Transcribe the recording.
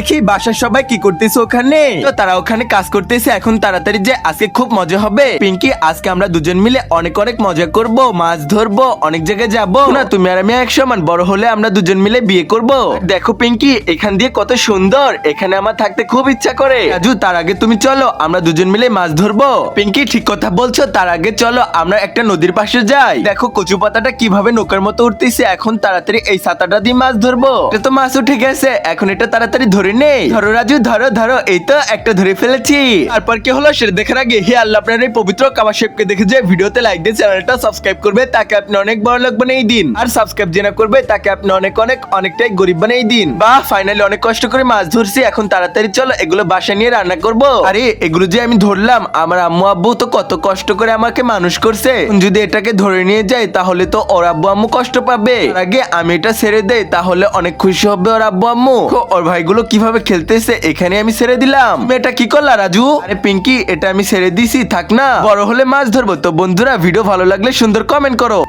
দেখি বাসার সবাই কি করতেছে ওখানে। তো তারা ওখানে কাজ করতেছে। এখন তাড়াতাড়ি যে আজকে খুব মজা হবে। পিঙ্কি আজকে আমরা দুজন মিলে অনেক অনেক মজা করব, মাছ ধরবো, অনেক জায়গায় যাবো না। তুমি আর আমি এক সমান, বড় হলে আমরা দুজন মিলে বিয়ে করব। দেখো পিঙ্কি এখান দিয়ে কত সুন্দর, এখানে আমার থাকতে খুব ইচ্ছা করে। রাজু তার আগে তুমি চলো আমরা দুজন মিলে মাছ ধরবো। পিঙ্কি ঠিক কথা বলছো, তার আগে চলো আমরা একটা নদীর পাশে যাই। দেখো কচু পাতাটা কিভাবে নৌকার মতো উঠতেছে। এখন তাড়াতাড়ি এই ছাতাটা দিয়ে মাছ ধরবো। এটা তো মাছ উঠে গেছে, এখন এটা তাড়াতাড়ি ধরে নেই। ধরো রাজু ধরো ধরো, এই তো একটা ধরে ফেলেছি। তারপর কি হলো সেটা দেখার আগে হে আল্লাহ আপনার এই পবিত্র কাবা শেফকে দেখে যে ভিডিওতে লাইক দিয়ে চ্যানেলটা সাবস্ক্রাইব করবে, তাকে আপনি অনেক বড় লোক বানিয়ে দিন। আর সাবস্ক্রাইব যে না করবে তাকে আপনি অনেক অনেক অনেকটাই গরিব বানিয়ে দিন। বাহ ফাইনালি অনেক কষ্ট করে মাছ ধরছি। এখন তাড়াতাড়ি চলো এগুলো বাসা নিয়ে রান্না করব। আরে এগুলো যে আমি ধরলাম, আমার আম্মু আব্বু তো কত কষ্ট করে আমাকে মানুষ করছে। যদি এটাকে ধরে নিয়ে যাই তাহলে তো ওর আব্বু আম্মু কষ্ট পাবে। তার আগে আমি এটা ছেড়ে দেই, তাহলে অনেক খুশি হবে ওর আব্বু আম্মু। ওর ভাইগুলো কিভাবে খেলতেছে, এখানে আমি ছেড়ে দিলাম। তুমি এটা কি করলা রাজু? আরে পিঙ্কি এটা আমি ছেড়ে দিছি, থাক না, বড় হলে মাছ ধরবো। তো বন্ধুরা ভিডিও ভালো লাগলে সুন্দর কমেন্ট করো।